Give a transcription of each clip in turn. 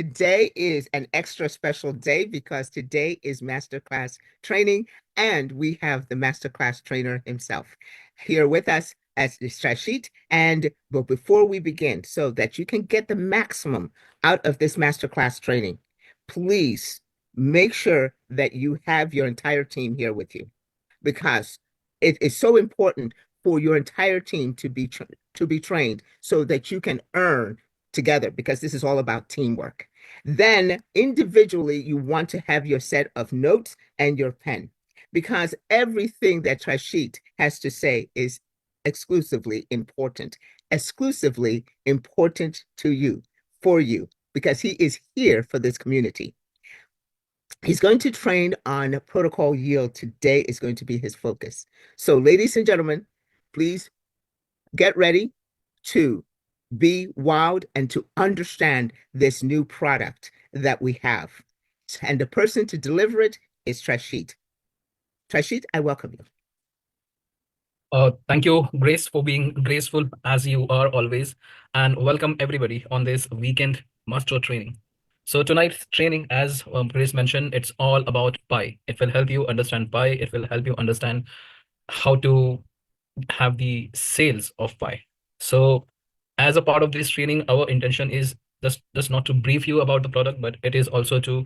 Today is an extra special day because today is masterclass training, and we have the masterclass trainer himself here with us as Shashit. But before we begin, so that you can get the maximum out of this masterclass training, please make sure that you have your entire team here with you because it is so important for your entire team to be trained so that you can earn together because this is all about teamwork. Then individually, you want to have your set of notes and your pen because everything that Trashit has to say is exclusively important to you, for you, because he is here for this community. He's going to train on protocol yield. Today is going to be his focus. So, ladies and gentlemen, please get ready to be wowed and to understand this new product that we have. And the person to deliver it is Trashit. Trashit, I welcome you. Thank you, Grace, for being graceful as you are always, and welcome everybody on this weekend master training. So tonight's training, as Grace mentioned, it's all about Pi. It will help you understand Pi. It will help you understand how to have the sales of Pi. So as a part of this training, our intention is just not to brief you about the product, but it is also to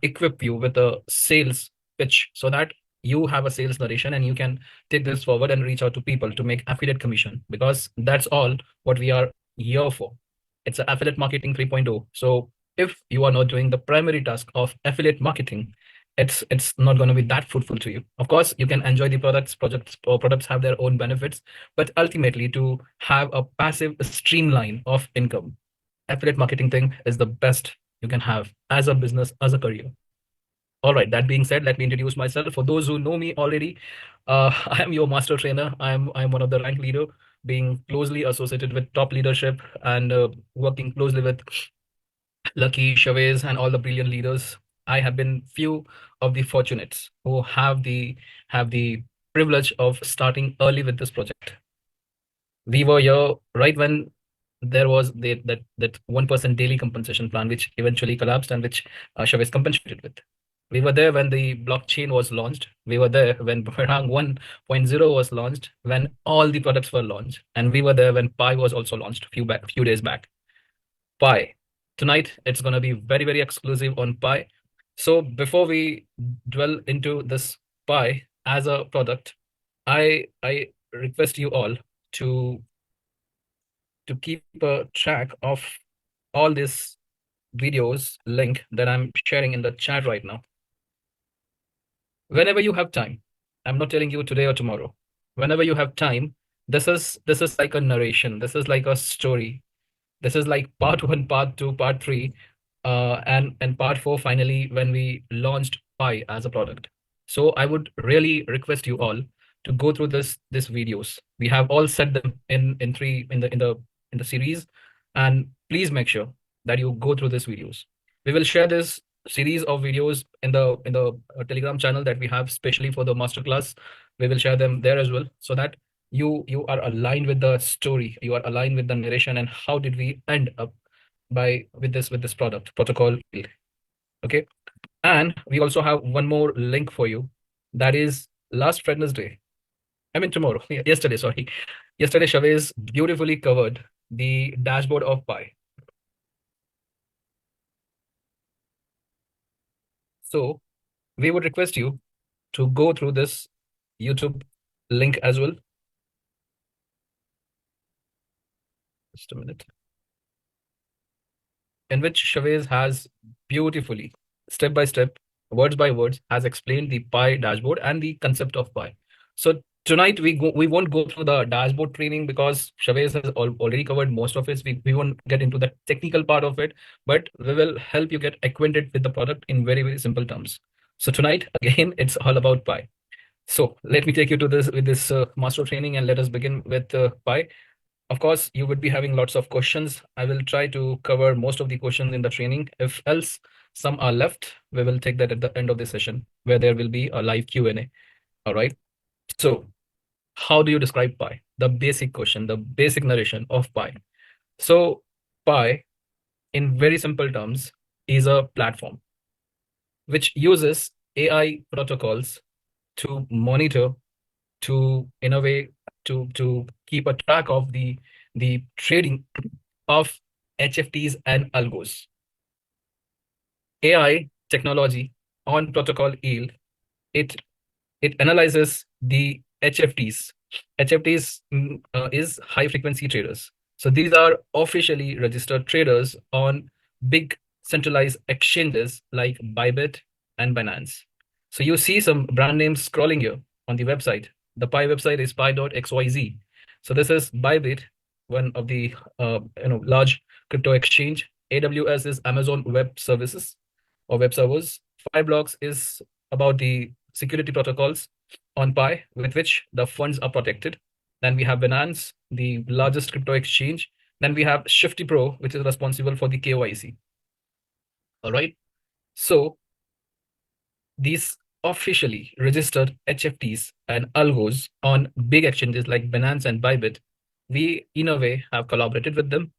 equip you with a sales pitch so that you have a sales narration and you can take this forward and reach out to people to make affiliate commission, because that's all what we are here for. It's an affiliate marketing 3.0. So if you are not doing the primary task of affiliate marketing, it's not going to be that fruitful to you. Of course, you can enjoy the products have their own benefits, but ultimately to have a passive streamline of income, affiliate marketing thing is the best you can have as a business, as a career. All right, that being said, let me introduce myself. For those who know me already, I am your master trainer. I'm one of the rank leader, being closely associated with top leadership and working closely with Lucky, Chavez, and all the brilliant leaders. I have been few of the fortunates who have the privilege of starting early with this project. We were here right when there was that 1% daily compensation plan, which eventually collapsed and which Chavez compensated with. We were there when the blockchain was launched. We were there when Boomerang 1.0 was launched, when all the products were launched, and we were there when Pi was also launched few days back. Pi. Tonight, it's going to be very, very exclusive on Pi. So before we dwell into this Pi as a product, I request you all to keep a track of all these videos link that I'm sharing in the chat right now. Whenever you have time, I'm not telling you today or tomorrow. Whenever you have time, this is like a narration. This is like a story. This is like part one, part two, part three, and part four finally when we launched Pi as a product. So I would really request you all to go through this videos. We have all set them in three in the series, and please make sure that you go through these videos. We will share this series of videos in the Telegram channel that we have specially for the masterclass. We will share them there as well so that you are aligned with the story, you are aligned with the narration, and how did we end up by with this product protocol. Okay, and we also have one more link for you, that is last Wednesday, I mean tomorrow, yesterday, sorry, yesterday Chavez beautifully covered the dashboard of Pi. So we would request you to go through this YouTube link as well. Just a minute. In which Chavez has beautifully, step by step, words by words, has explained the Pi dashboard and the concept of Pi. So tonight we won't go through the dashboard training because Chavez has already covered most of it. We won't get into the technical part of it, but we will help you get acquainted with the product in very, very simple terms. So tonight, again, it's all about Pi. So let me take you to this master training, and let us begin with Pi. Of course, you would be having lots of questions. I will try to cover most of the questions in the training. If else some are left, we will take that at the end of the session where there will be a live Q&A. All right. So how do you describe Pi? The basic question, the basic narration of Pi. So Pi, in very simple terms, is a platform which uses AI protocols to monitor, to in a way to keep a track of the trading of HFTs and algos. AI technology on protocol yield, it analyzes the HFTs. HFTs is high frequency traders. So these are officially registered traders on big centralized exchanges like Bybit and Binance. So you see some brand names scrolling here on the website. The Pi website is pi.xyz. So this is Bybit, one of the large crypto exchange. AWS is Amazon Web Services or web servers. Fireblocks is about the security protocols on Pi with which the funds are protected. Then we have Binance, the largest crypto exchange. Then we have Shifty Pro, which is responsible for the KYC. All right. So these officially registered HFTs and algos on big exchanges like Binance and Bybit, we in a way have collaborated with them,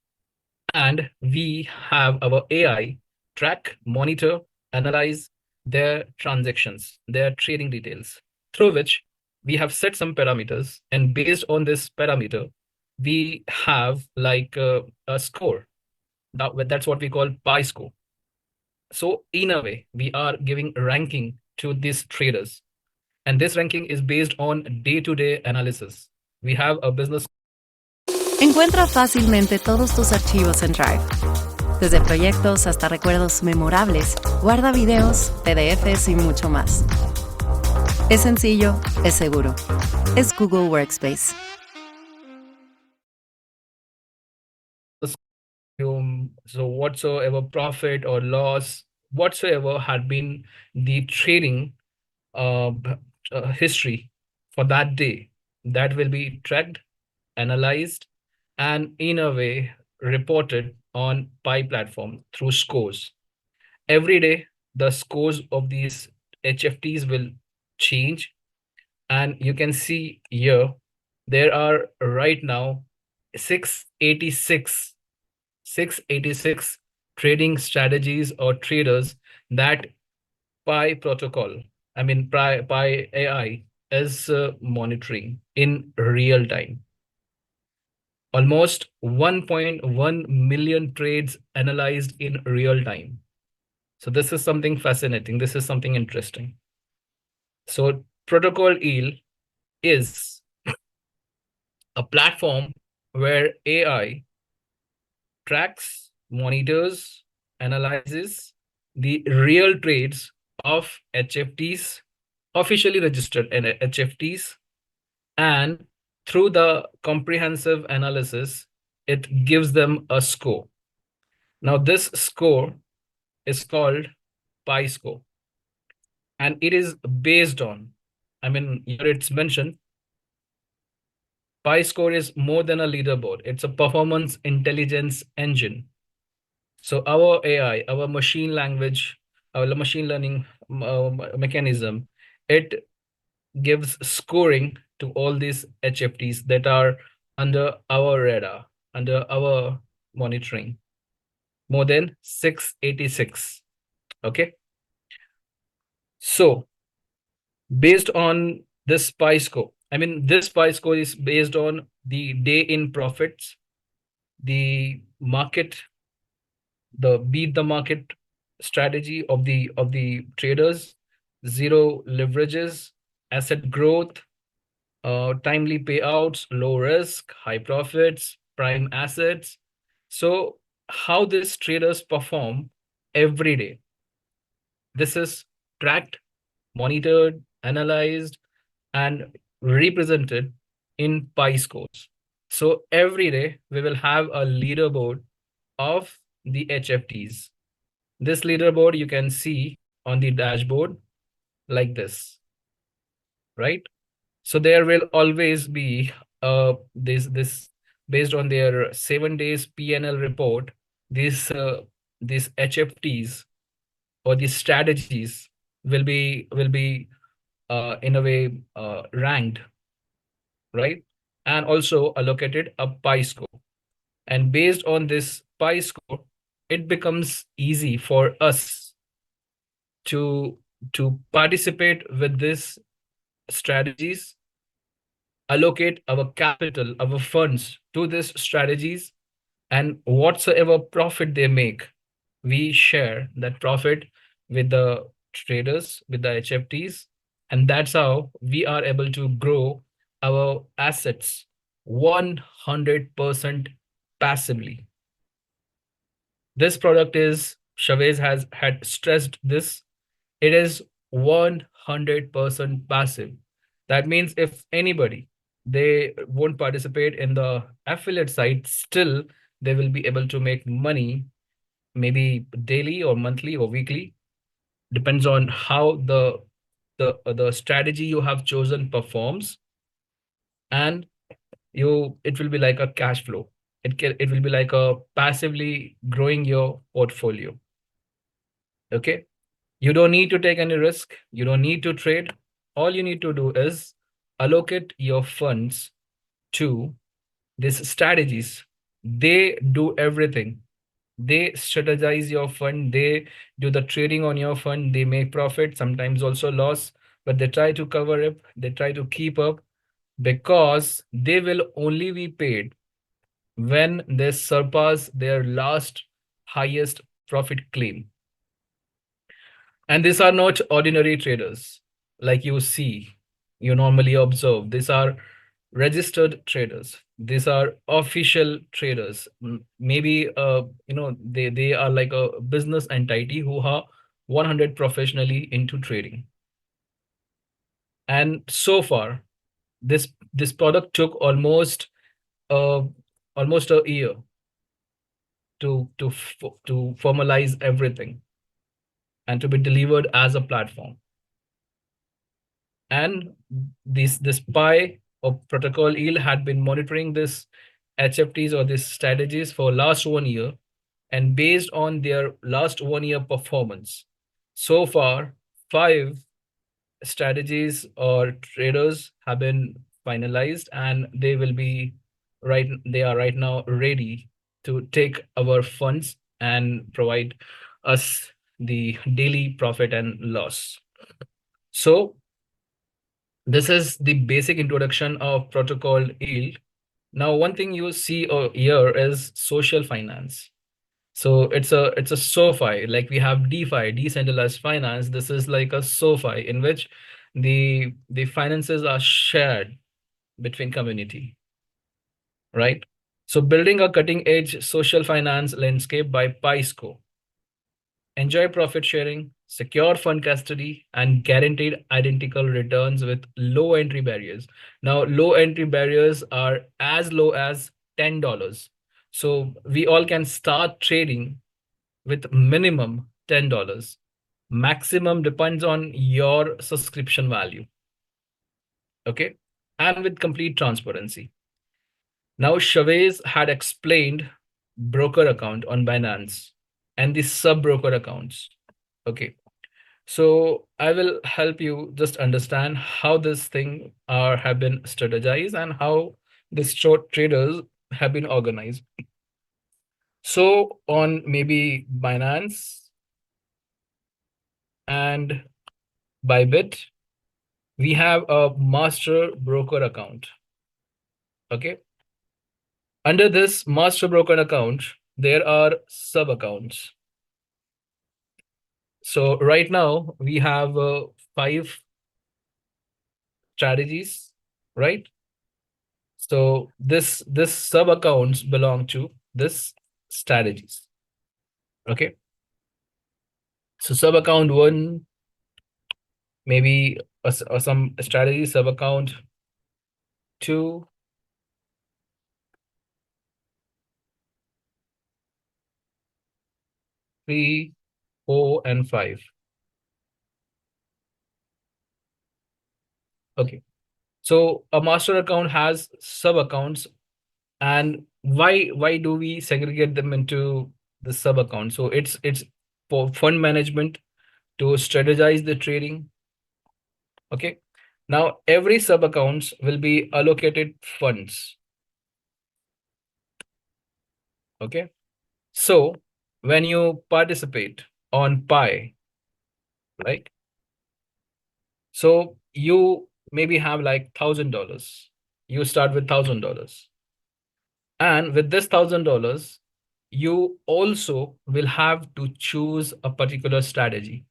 and we have our AI track, monitor, analyze their transactions, their trading details, through which we have set some parameters, and based on this parameter, we have like a score. That's what we call Pi score. So in a way, we are giving ranking to these traders. And this ranking is based on day-to-day analysis. We have a business. Encuentra fácilmente todos tus archivos en Drive. Desde proyectos hasta recuerdos memorables, guarda videos, PDFs y mucho más. Es sencillo, es seguro. Es Google Workspace. So whatsoever profit or loss, whatsoever had been the trading history for that day, that will be tracked, analyzed, and in a way reported on Pi platform through scores. Every day, the scores of these HFTs will change. And you can see here, there are right now 686 trading strategies or traders that Pi protocol, Pi AI is monitoring in real time. Almost 1.1 million trades analyzed in real time. So this is something fascinating. This is something interesting. So protocol yield is a platform where AI tracks, monitors, analyzes the real trades of HFTs, officially registered HFTs, and through the comprehensive analysis, it gives them a score. Now, this score is called Pi score, and it is based on, here it's mentioned, Pi score is more than a leaderboard. It's a performance intelligence engine. So our AI, our machine language, our machine learning mechanism, it gives scoring to all these HFTs that are under our radar, under our monitoring. More than 686. Okay. So based on this Pi score, this Pi score is based on the day in profits, the market, the beat the market strategy of the traders, zero leverages, asset growth, timely payouts, low risk, high profits, prime assets. So how these traders perform every day. This is tracked, monitored, analyzed, and represented in Pi scores. So every day we will have a leaderboard of the HFTs. This leaderboard you can see on the dashboard like this, right? So there will always be this based on their 7 days PNL report, these HFTs or these strategies will be in a way ranked, right? And also allocated a Pi score. And based on this Pi score, it becomes easy for us to participate with these strategies, allocate our capital, our funds to these strategies, and whatsoever profit they make, we share that profit with the traders, with the HFTs, and that's how we are able to grow our assets 100% passively. This product is, Chavez has had stressed this, it is 100% passive. That means if anybody, they won't participate in the affiliate site, still they will be able to make money, maybe daily or monthly or weekly, depends on how the strategy you have chosen performs, and it will be like a cash flow. It will be like a passively growing your portfolio. Okay, you don't need to take any risk, you don't need to trade. All you need to do is allocate your funds to these strategies. They do everything. They strategize your fund, they do the trading on your fund, they make profit, sometimes also loss, but they try to cover up, they try to keep up, because they will only be paid when they surpass their last highest profit claim. And these are not ordinary traders like you normally observe. These are registered traders. These are official traders. Maybe they are like a business entity who are 100 professionally into trading. And so far, this product took almost a year to formalize everything and to be delivered as a platform. And this Pi or protocol yield had been monitoring this HFTs or these strategies for last 1 year, and based on their last 1 year performance, so far 5 strategies or traders have been finalized, and they are right now ready to take our funds and provide us the daily profit and loss. So this is the basic introduction of protocol yield. Now, one thing you see here is social finance. So it's a SoFi, like we have DeFi, decentralized finance. This is like a SoFi in which the finances are shared between community, right? So building a cutting edge social finance landscape by PiSco. Enjoy profit sharing, secure fund custody, and guaranteed identical returns with low entry barriers. Now, low entry barriers are as low as $10. So we all can start trading with minimum $10. Maximum depends on your subscription value. Okay, and with complete transparency. Now, Chavez had explained broker account on Binance and the sub-broker accounts. Okay, so I will help you just understand how this thing have been strategized and how the short traders have been organized. So on maybe Binance and Bybit, we have a master broker account. Okay. Under this master broker account, there are sub accounts. So right now we have 5 strategies, right? So this sub accounts belong to this strategies. Okay. So sub account 1, maybe some strategy, sub account 2, 3, 4, and 5. Okay. So a master account has sub accounts, and why do we segregate them into the sub account? So it's for fund management, to strategize the trading. Okay. Now every sub accounts will be allocated funds. Okay. So when you participate on Pi, right? So you maybe have like $1,000. You start with $1,000. And with this $1,000, you also will have to choose a particular strategy.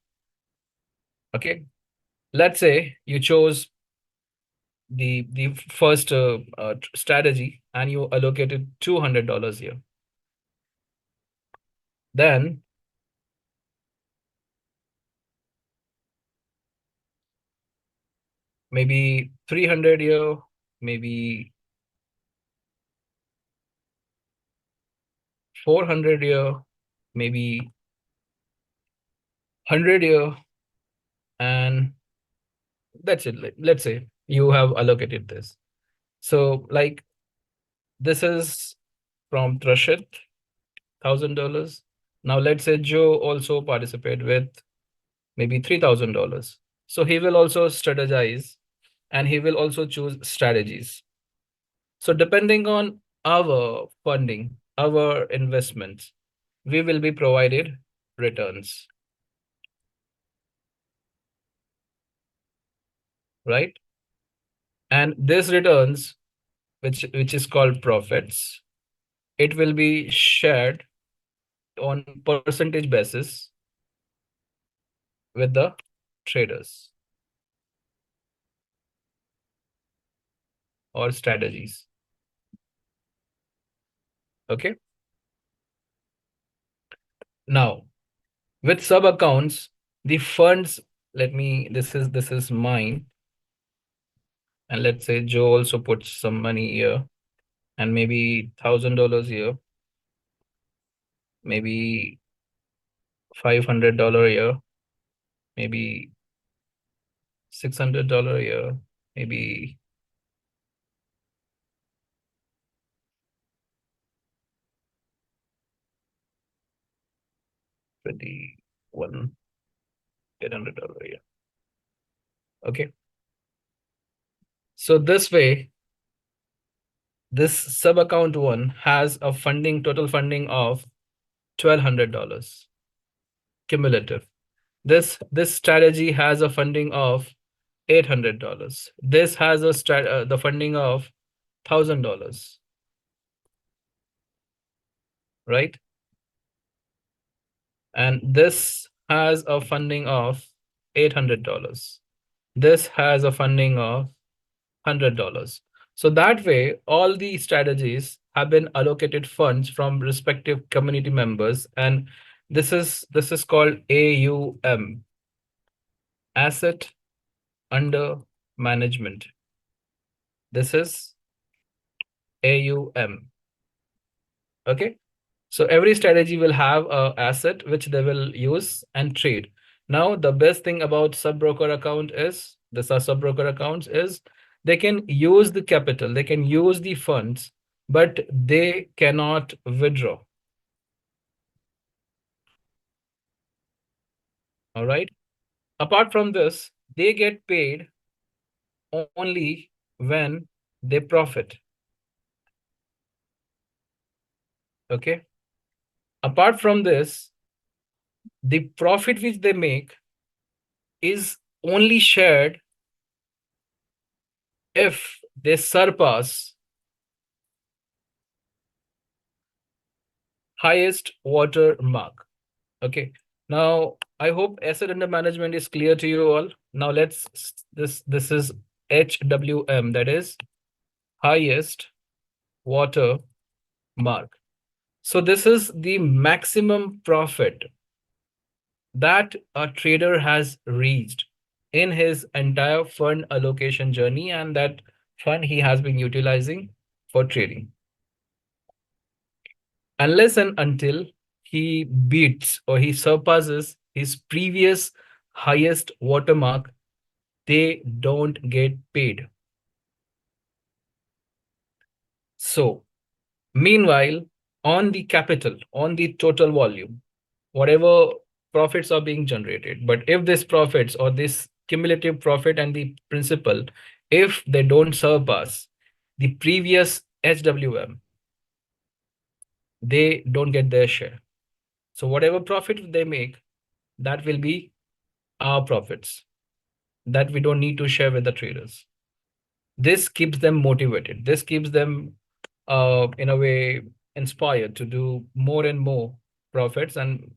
Okay. Let's say you chose the first strategy and you allocated $200 here. Then maybe 300 here, maybe 400 here, maybe 100 here, and that's it. Let's say you have allocated this. So like this is from Trashit, $1,000. Now let's say Joe also participate with maybe $3,000. So he will also strategize and he will also choose strategies. So depending on our funding, our investments, we will be provided returns, right? And this returns, which is called profits, it will be shared on percentage basis with the traders or strategies. Okay. Now, with sub accounts, the funds, this is mine. And let's say Joe also puts some money here and maybe $1,000 here, maybe $500 here, maybe $600 here, maybe $800 here. Okay. So this way, this sub account one has a total funding of $1,200 cumulative. This strategy has a funding of $800. This has the funding of $1,000, right? And this has a funding of $800. This has a funding of $100. So that way, all the strategies have been allocated funds from respective community members, and this is called AUM, asset under management. This is AUM. Okay. So every strategy will have an asset which they will use and trade. Now, the best thing about sub-broker account is, sub-broker accounts is, they can use the capital, they can use the funds, but they cannot withdraw. All right. Apart from this, they get paid only when they profit. Okay. Apart from this, the profit which they make is only shared if they surpass highest water mark. Okay. Now, I hope asset under management is clear to you all. Now let's, this is HWM, that is highest water mark. So this is the maximum profit that a trader has reached in his entire fund allocation journey, and that fund he has been utilizing for trading. Unless and until he beats or he surpasses his previous highest watermark, they don't get paid. So, meanwhile, on the capital, on the total volume, whatever profits are being generated, but if this profits or this cumulative profit and the principal, if they don't surpass the previous HWM, they don't get their share. So whatever profit they make, that will be our profits that we don't need to share with the traders. This keeps them motivated. This keeps them, in a way, inspired to do more and more profits, and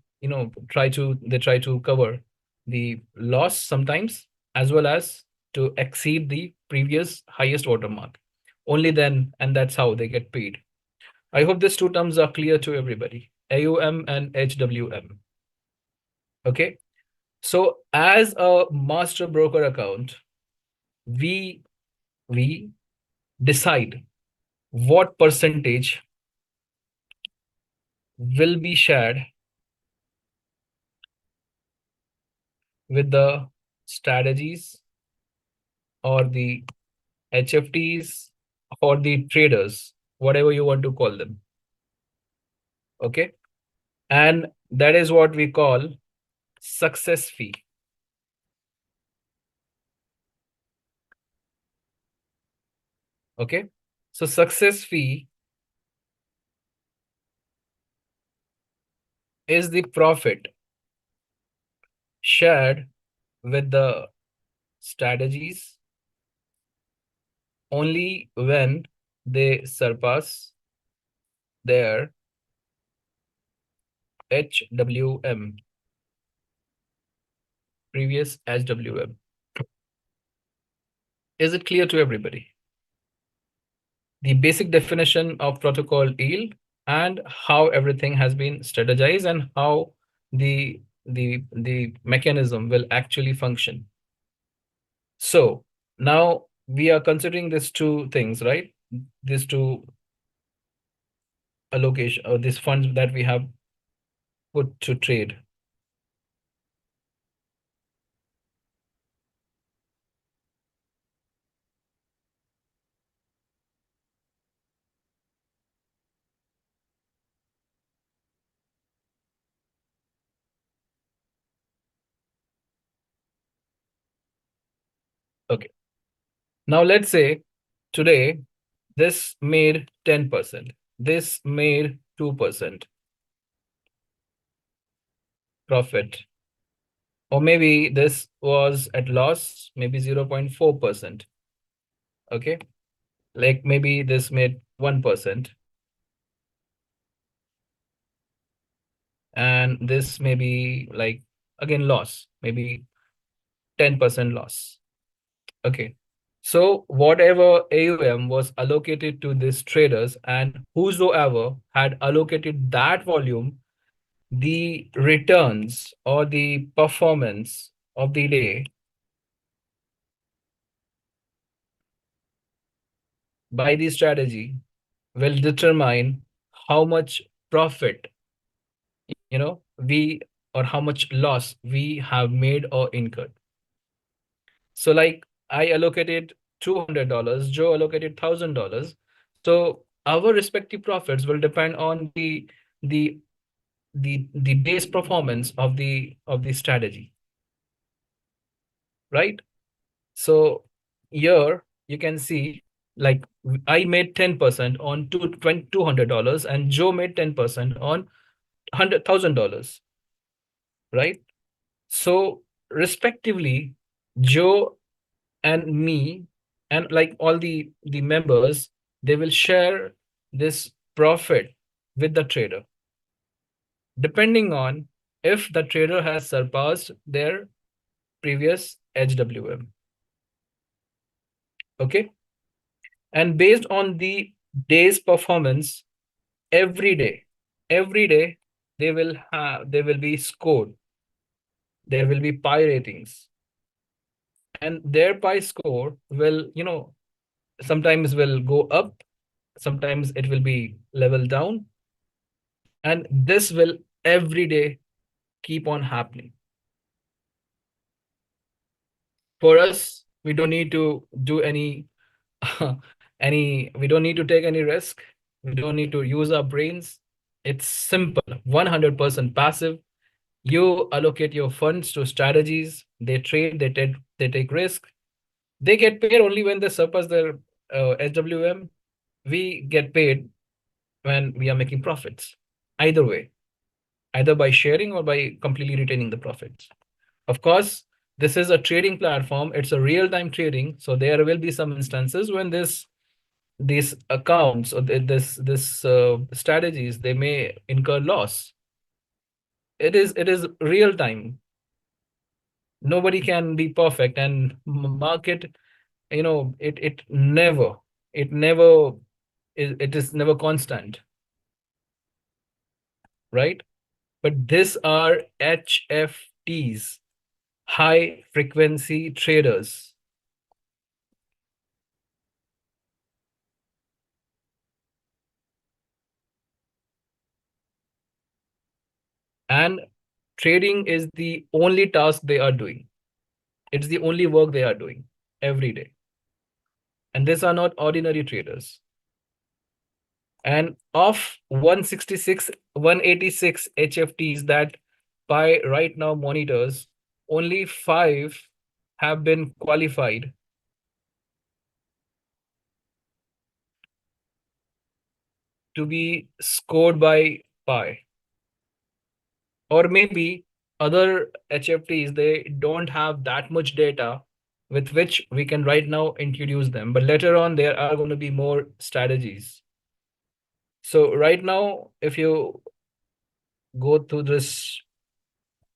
try to cover the loss sometimes, as well as to exceed the previous highest watermark. Only then, and that's how they get paid. I hope these two terms are clear to everybody: AUM and HWM. Okay. So as a master broker account, we decide what percentage will be shared with the strategies or the HFTs or the traders, whatever you want to call them. Okay. And that is what we call success fee. Okay. So success fee is the profit shared with the strategies only when they surpass their HWM, previous HWM. Is it clear to everybody? The basic definition of protocol yield and how everything has been strategized and how the mechanism will actually function. So now we are considering these two things, right? These two allocation or these funds that we have put to trade. Okay. Now let's say today this made 10%, this made 2% profit, or maybe this was at loss, maybe 0.4%. Okay, like maybe this made 1%, and this may be like again loss, maybe 10% loss. Okay, so whatever AUM was allocated to these traders, and whosoever had allocated that volume, the returns or the performance of the day by the strategy will determine how much profit we, or how much loss we have made or incurred. So like I allocated $200, Joe allocated $1,000. So our respective profits will depend on the day's performance of the strategy, right? So here you can see, like I made 10% on $200 and Joe made 10% on $100,000, right? So respectively, Joe and me and like all the members, they will share this profit with the trader, depending on if the trader has surpassed their previous HWM. Okay. And based on the day's performance, every day, they will be scored. There will be pi ratings. And their pi score will, sometimes will go up, sometimes it will be level down. And this will every day keep on happening. For us, we don't need to do any, we don't need to take any risk. We don't need to use our brains. It's simple, 100% passive. You allocate your funds to strategies, they trade, they take risk. They get paid only when they surpass their HWM. We get paid when we are making profits. Either way. either by sharing or by completely retaining the profits. Of course, this is a trading platform. It's a real-time trading. So there will be some instances when these accounts or this strategies, they may incur loss. It is real time. Nobody can be perfect, and market, it is never constant, right? But these are HFTs, high frequency traders. And trading is the only task they are doing. It's the only work they are doing every day. And these are not ordinary traders. And of 166, 186 HFTs that Pi right now monitors, only 5 have been qualified to be scored by Pi. Or maybe other HFTs, they don't have that much data with which we can right now introduce them. But later on, there are going to be more strategies. So right now, if you go to this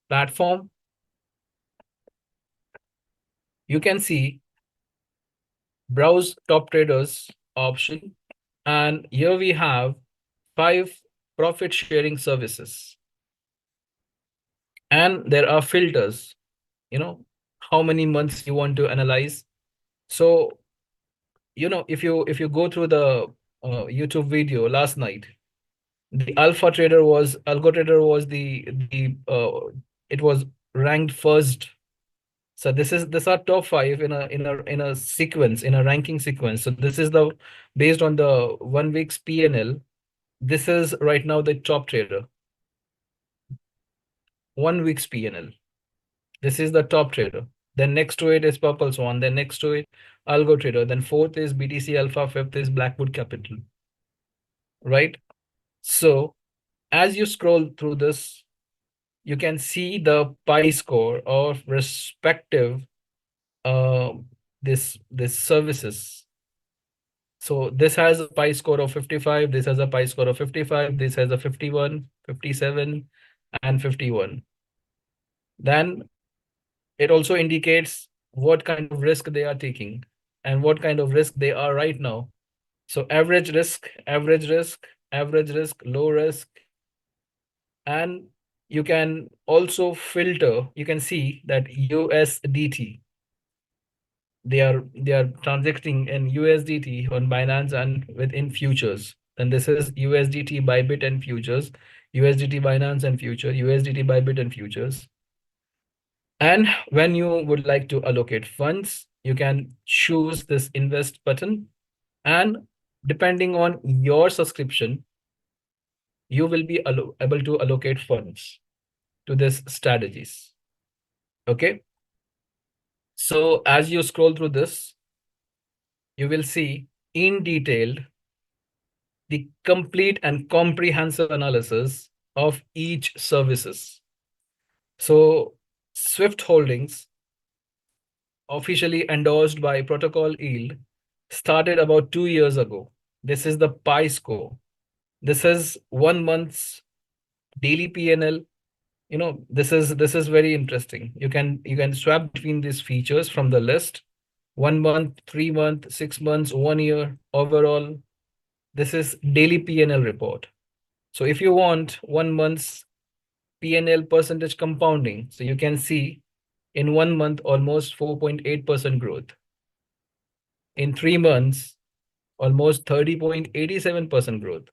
platform, you can see browse top traders option. And here we have 5 profit sharing services. And there are filters, how many months you want to analyze. So, if you go through the YouTube video last night, the algo trader was it was ranked first. So this are top 5 in a sequence, in a ranking sequence. So this is the based on the 1 week's PNL. This is right now the top trader. 1 week's PNL. This is the top trader. Then next to it is Purple Swan. Then next to it, Algo Trader. Then 4th is BTC Alpha. 5th is Blackwood Capital. Right? So as you scroll through this, you can see the pi score of respective this services. So this has a pi score of 55, this has a pi score of 55, this has a 51, 57, and 51. Then it also indicates what kind of risk they are taking and what kind of risk they are right now. So average risk, average risk, average risk, low risk. And you can also filter, you can see that USDT, they are transacting in USDT on Binance and within futures. And this is USDT Bybit and futures, USDT Binance and future, USDT Bybit and futures. And when you would like to allocate funds, you can choose this invest button. And depending on your subscription, you will be able to allocate funds to these strategies. Okay. So as you scroll through this, you will see in detail the complete and comprehensive analysis of each services. So Swift Holdings, officially endorsed by Protocol Yield, started about 2 years ago. This is the Pi score. This is 1 month's daily PNL. This is very interesting. You can swap between these features from the list. 1 month, 3 month, 6 months, 1 year, overall. This is daily PNL report. So if you want 1 month's PNL percentage compounding, so you can see in 1 month almost 4.8% growth. In 3 months, almost 30.87% growth.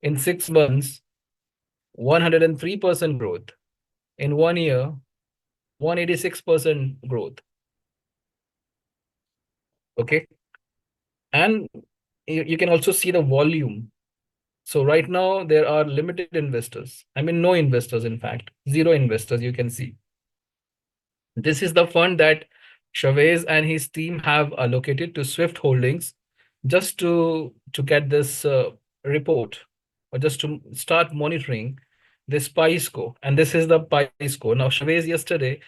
In 6 months, 103% growth. In 1 year, 186% growth. Okay. And you can also see the volume. So right now there are limited investors. I mean, no investors, in fact, 0 investors, you can see. This is the fund that Chavez and his team have allocated to Swift Holdings just to get this report, or just to start monitoring this pi score, and this is the pi score. Now, Chavez yesterday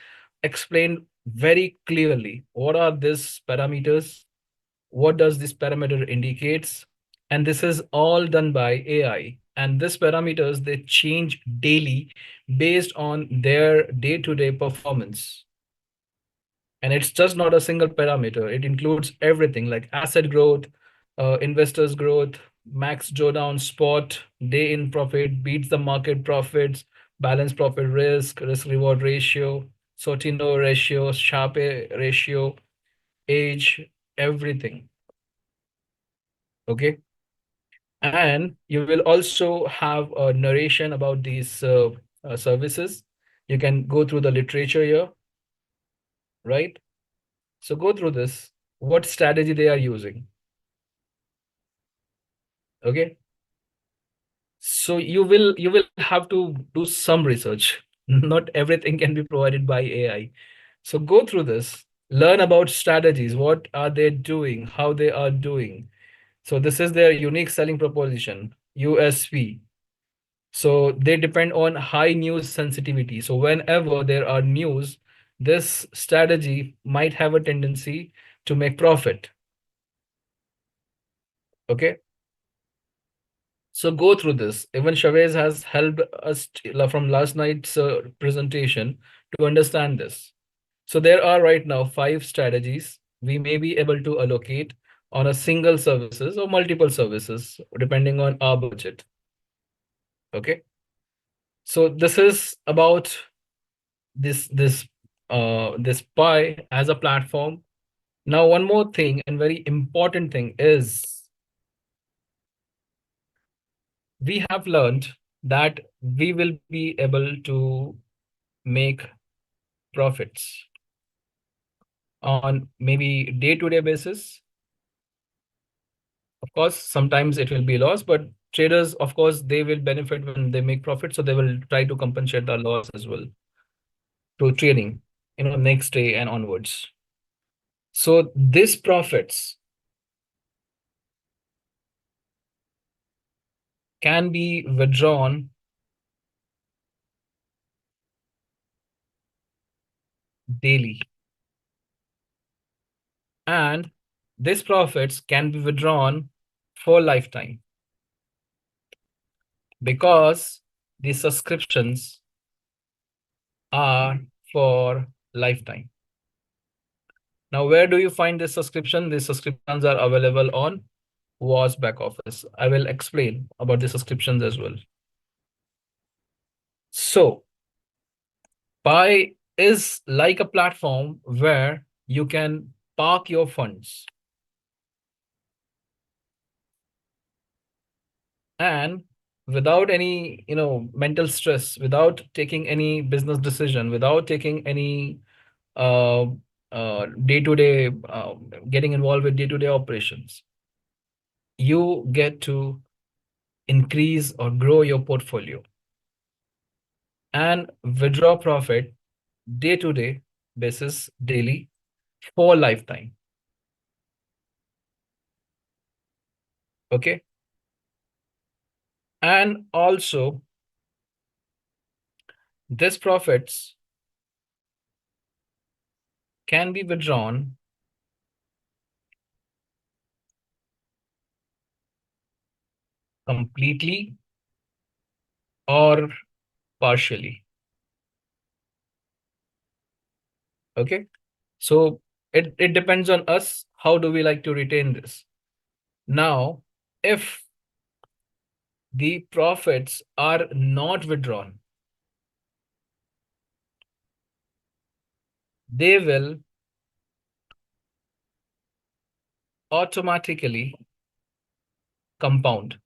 explained very clearly what are these parameters, what does this parameter indicates, and this is all done by AI. And these parameters, they change daily based on their day-to-day performance. And it's just not a single parameter. It includes everything like asset growth, investors growth, max drawdown spot, day in profit, beats the market profits, balance profit risk reward ratio, Sortino ratio, Sharpe ratio, age, everything. Okay. And you will also have a narration about these services. You can go through the literature here, right? So go through this, what strategy they are using. Okay. So you will have to do some research. Not everything can be provided by AI. So go through this, learn about strategies, what are they doing, how they are doing. So this is their unique selling proposition, USP. So they depend on high news sensitivity. So whenever there are news, this strategy might have a tendency to make profit. Okay. So go through this. Even Chavez has helped us from last night's presentation to understand this. So there are right now 5 strategies we may be able to allocate on a single services or multiple services, depending on our budget. Okay. So this is about this pi as a platform. Now, one more thing and very important thing is we have learned that we will be able to make profits on maybe day-to-day basis. Of course, sometimes it will be loss, but traders, of course, they will benefit when they make profit, so they will try to compensate the loss as well to trading, next day and onwards. So these profits can be withdrawn daily. And these profits can be withdrawn for lifetime because the subscriptions are for lifetime. Now, where do you find this subscription? These subscriptions are available on WAAS back office. I will explain about the subscriptions as well. So, Pi is like a platform where you can park your funds. And without any, mental stress, without taking any business decision, without taking any day-to-day, getting involved with day-to-day operations, you get to increase or grow your portfolio and withdraw profit day-to-day basis daily for lifetime. Okay. And also, these profits can be withdrawn completely or partially. Okay. So it depends on us. How do we like to retain this? Now, if the profits are not withdrawn, they will automatically compound.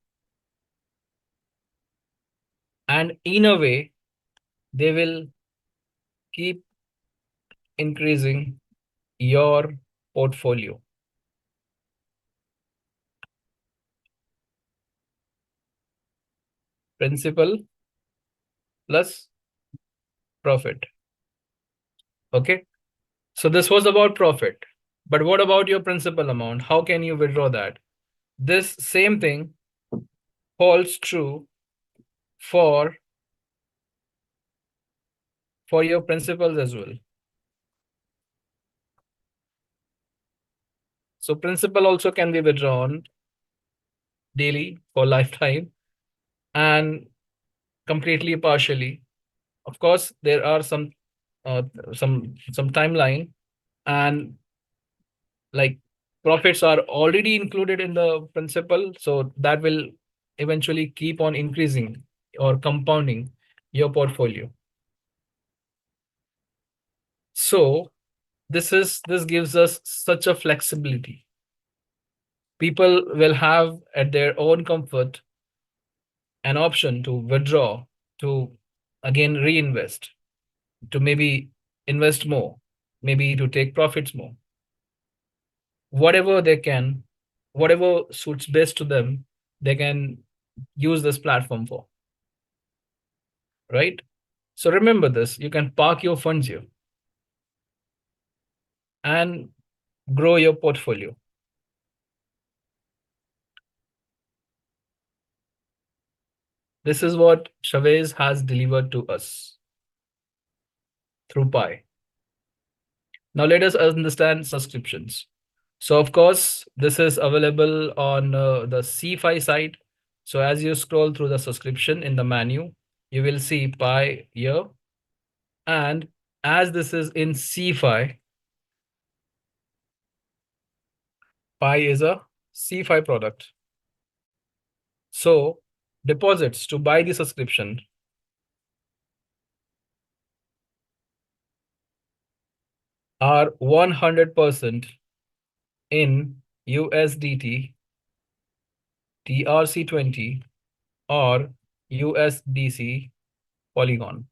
And in a way, they will keep increasing your portfolio. Principal plus profit. Okay. So this was about profit. But what about your principal amount? How can you withdraw that? This same thing holds true for for your principals as well. So principal also can be withdrawn daily for lifetime and completely partially. Of course, there are some timeline, and like profits are already included in the principal, so that will eventually keep on increasing or compounding your portfolio. So this gives us such a flexibility. People will have at their own comfort an option to withdraw, to again reinvest, to maybe invest more, maybe to take profits more. Whatever they can, whatever suits best to them, they can use this platform for. Right? So remember this, you can park your funds here and grow your portfolio. This is what Chavez has delivered to us through Pi. Now let us understand subscriptions. So of course, this is available on the CFI site. So as you scroll through the subscription in the menu, you will see Pi here. And as this is in CFI, Pi is a CFI product. So deposits to buy the subscription are 100% in USDT, TRC20, or USDC Polygon.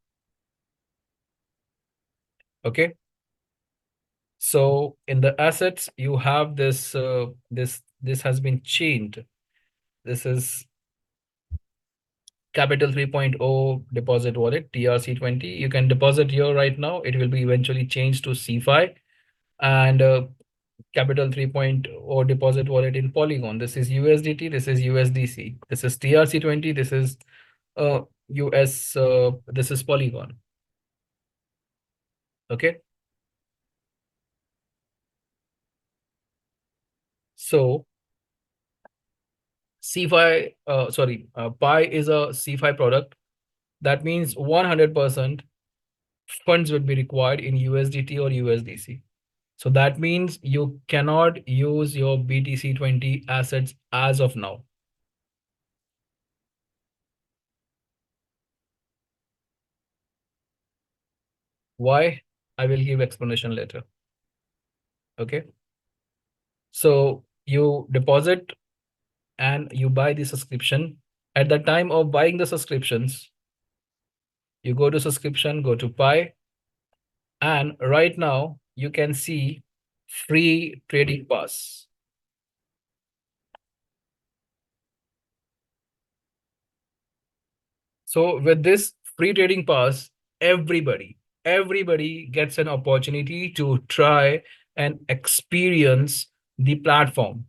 Okay. So in the assets, you have this, this has been changed. This is Capital 3.0 deposit wallet, TRC20. You can deposit here right now. It will be eventually changed to CFI. And Capital 3.0 deposit wallet in Polygon. This is USDT, this is USDC. This is TRC20, this is US, this is Polygon. Okay. So CFI, Pi is a CFI product. That means 100% funds would be required in USDT or USDC. So that means you cannot use your BTC20 assets as of now. Why? I will give explanation later. Okay. So you deposit and you buy the subscription. At the time of buying the subscriptions, you go to subscription, go to Pi, and right now you can see free trading pass. So with this free trading pass, everybody gets an opportunity to try and experience the platform.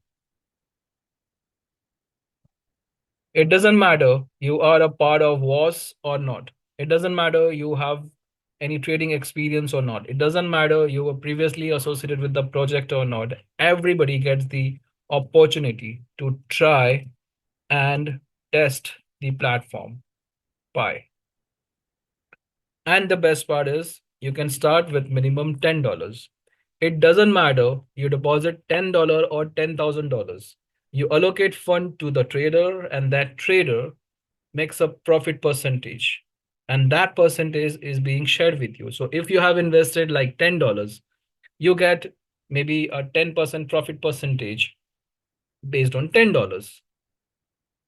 It doesn't matter you are a part of WAAS or not. It doesn't matter you have any trading experience or not. It doesn't matter you were previously associated with the project or not. Everybody gets the opportunity to try and test the platform Pi. And the best part is you can start with minimum $10. It doesn't matter you deposit $10 or $10,000. You allocate fund to the trader, and that trader makes a profit percentage. And that percentage is being shared with you. So if you have invested like $10, you get maybe a 10% profit percentage based on $10.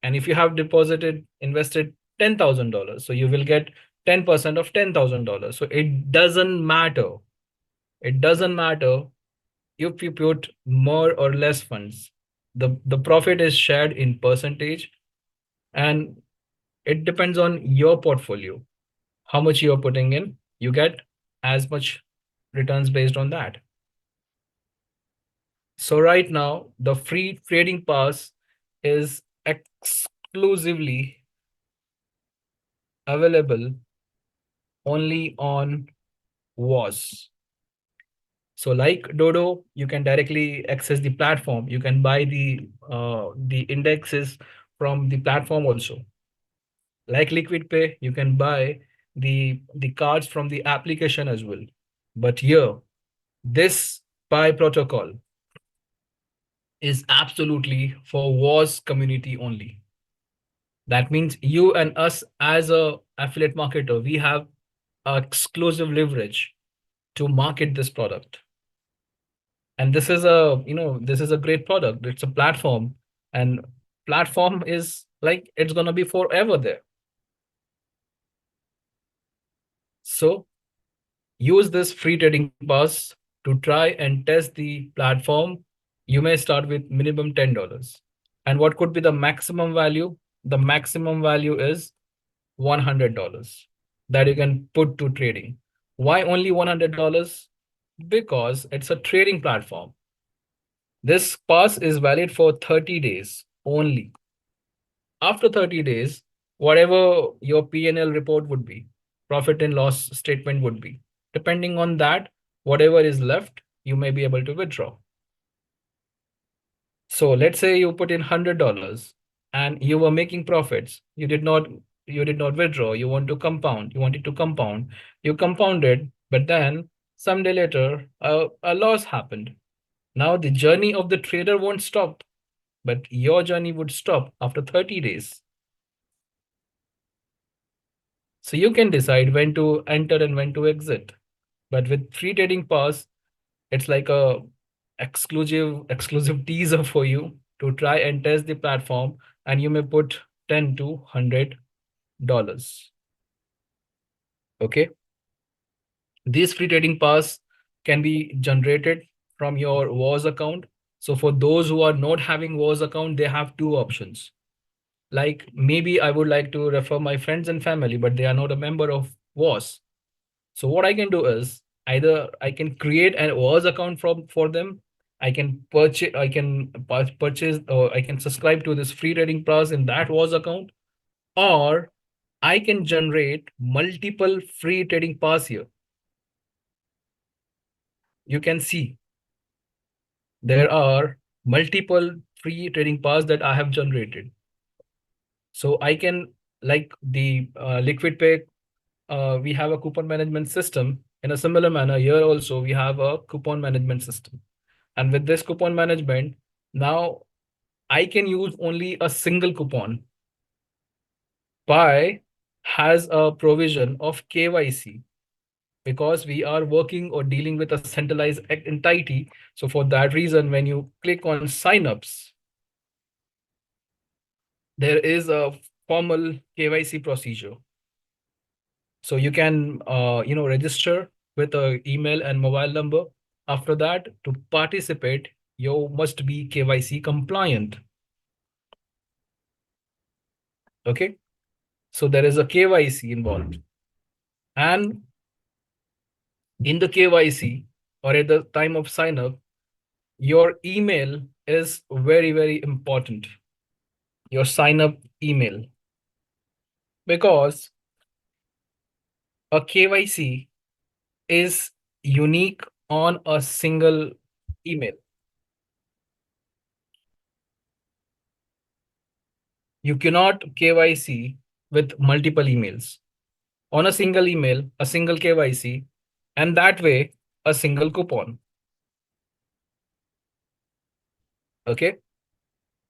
And if you have invested $10,000, so you will get 10% of $10,000. So it doesn't matter. It doesn't matter if you put more or less funds. The profit is shared in percentage, and it depends on your portfolio. How much you're putting in, you get as much returns based on that. So right now, the free trading pass is exclusively available only on WAAS. So like DoDo, you can directly access the platform. You can buy the indexes from the platform also. Like LquidPay, you can buy the cards from the application as well. But here, this Pi protocol is absolutely for WAAS community only. That means you and us as a affiliate marketer, we have exclusive leverage to market this product. And this is a great product. It's a platform, and platform is like it's gonna be forever there. So use this free trading pass to try and test the platform. You may start with minimum $10. And what could be the maximum value? The maximum value is $100 that you can put to trading. Why only $100? Because it's a trading platform. This pass is valid for 30 days only. After 30 days, whatever your P&L report would be, profit and loss statement would be, depending on that, whatever is left, you may be able to withdraw. So let's say you put in $100 and you were making profits. You did not withdraw. You want to compound. You wanted to compound. You compounded, but then someday later, a loss happened. Now the journey of the trader won't stop, but your journey would stop after 30 days. So you can decide when to enter and when to exit. But with free trading pass, it's like a exclusive teaser for you to try and test the platform, and you may put $10 to $100. Okay. These free trading pass can be generated from your WAAS account. So for those who are not having WAAS account, they have two options. Like maybe I would like to refer my friends and family, but they are not a member of WAAS. So what I can do is either I can create an WAAS account for them. I can purchase or I can subscribe to this free trading pass in that WAAS account, or I can generate multiple free trading pass here. You can see there are multiple free trading pass that I have generated. So I can, like the LquidPay, we have a coupon management system. In a similar manner, here also we have a coupon management system. And with this coupon management, now I can use only a single coupon. Pi has a provision of KYC because we are working or dealing with a centralized entity. So for that reason, when you click on signups, there is a formal KYC procedure. So you can register with an email and mobile number. After that, to participate, you must be KYC compliant. Okay. So there is a KYC involved. And in the KYC or at the time of sign up, your email is very, very important. Your sign up email. Because a KYC is unique on a single email. You cannot KYC with multiple emails. On a single email, a single KYC, and that way, a single coupon. Okay.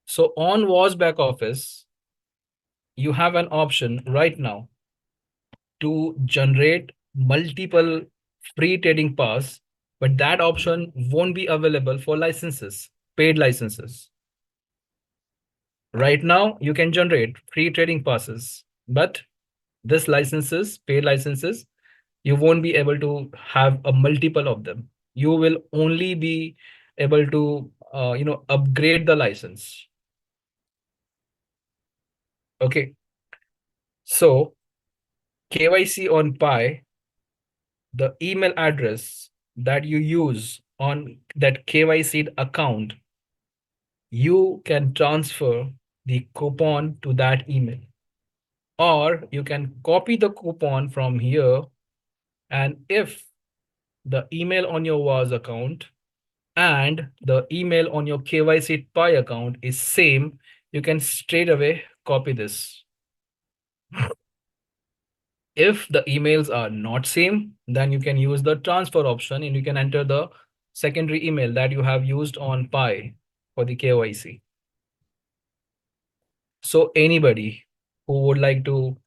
So on WAAS back office, you have an option right now to generate multiple free trading pass, but that option won't be available for licenses, paid licenses. Right now, you can generate free trading passes, but this licenses, paid licenses, you won't be able to have a multiple of them. You will only be able to upgrade the license. Okay. So KYC on Pi, the email address that you use on that KYC account, you can transfer the coupon to that email. Or you can copy the coupon from here And if the email on your WAAS account and the email on your KYC Pi account is same, you can straight away copy this. If the emails are not same, then you can use the transfer option and you can enter the secondary email that you have used on Pi for the KYC. So anybody who would like to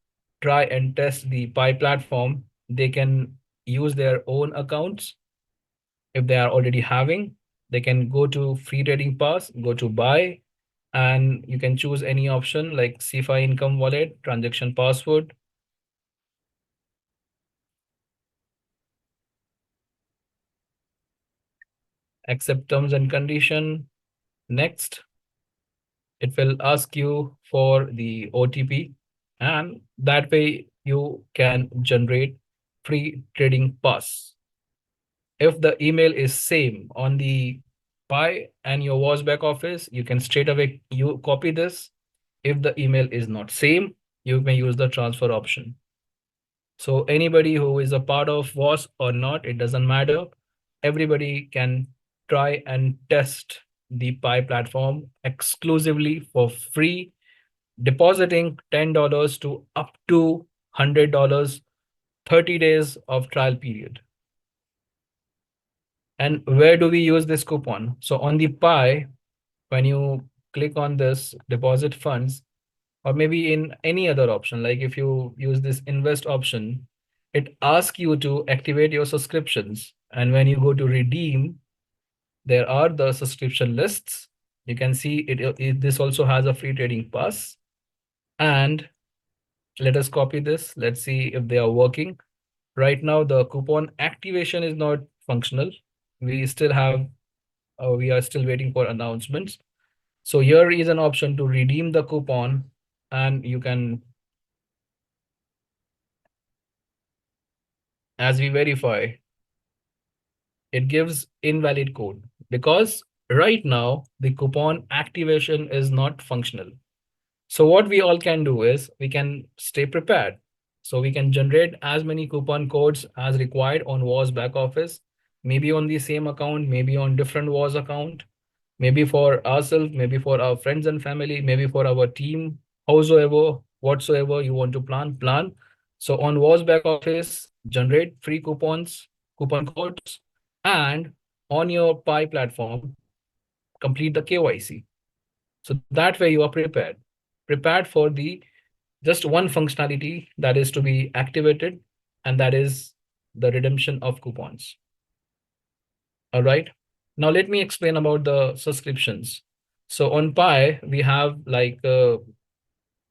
try and test the Pi platform, they can use their own accounts. If they are already having, they can go to free trading pass, go to buy, and you can choose any option like CFI income wallet, transaction password. Accept terms and condition. Next, it will ask you for the OTP, and that way you can generate free trading pass. If the email is same on the Pi and your WAS back office, you can straight away you copy this. If the email is not same, you may use the transfer option. So anybody who is a part of WAS or not, it doesn't matter. Everybody can try and test the Pi platform exclusively for free, depositing $10 to up to $100, 30 days of trial period. And where do we use this coupon? So on the Pi, when you click on this deposit funds, or maybe in any other option, like if you use this invest option, it asks you to activate your subscriptions. And when you go to redeem, there are the subscription lists. You can see this also has a free trading pass. And let us copy this. Let's see if they are working. Right now, the coupon activation is not functional. We still have, we are still waiting for announcements. So here is an option to redeem the coupon, and you can, as we verify, it gives invalid code because right now the coupon activation is not functional. So what we all can do is we can stay prepared. So we can generate as many coupon codes as required on WAS back office, maybe on the same account, maybe on different WAS account, maybe for ourselves, maybe for our friends and family, maybe for our team, howsoever, whatsoever you want to plan. So on WAS back office, generate free coupons, coupon codes, and on your Pi platform, complete the KYC. So that way you are prepared for the just one functionality that is to be activated, and that is the redemption of coupons. All right. Now let me explain about the subscriptions. So on Pi, we have like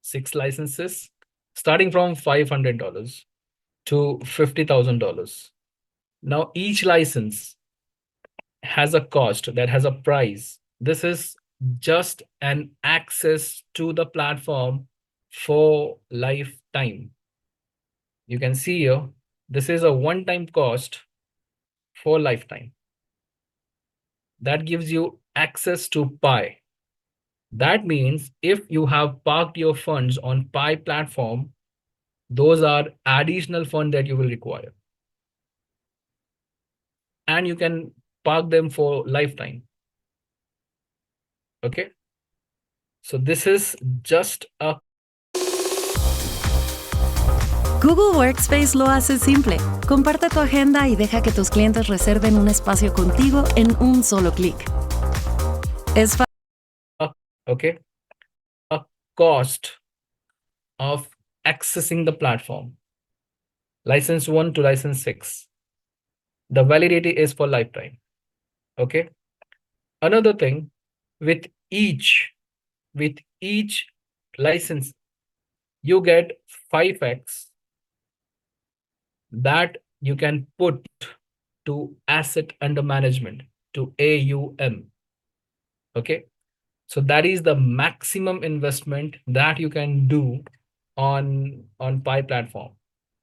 6 licenses, starting from $500 to $50,000. Now each license has a cost, that has a price. This is just an access to the platform for lifetime. You can see here, this is a one-time cost for lifetime. That gives you access to Pi. That means if you have parked your funds on Pi platform, those are additional funds that you will require. And you can park them for lifetime. Okay. So this is just a... Google Workspace lo hace simple. Comparte tu agenda y deja que tus clientes reserven un espacio contigo en un solo clic. Es Okay. A cost of accessing the platform. License 1 to license 6. The validity is for lifetime. Okay. Another thing, with each license, you get 5x that you can put to asset under management, to AUM. Okay. So that is the maximum investment that you can do on Pi platform.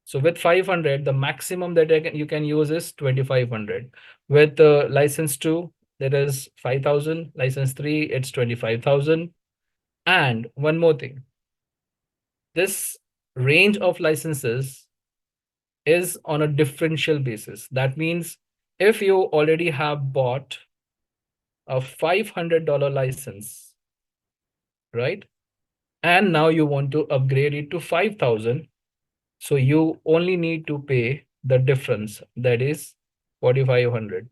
So with 500, the maximum that you can use is 2,500. With license 2, that is 5,000. License 3, it's 25,000. And one more thing. This range of licenses is on a differential basis. That means if you already have bought a $500 license, right? And now you want to upgrade it to 5,000. So you only need to pay the difference, that is 4,500.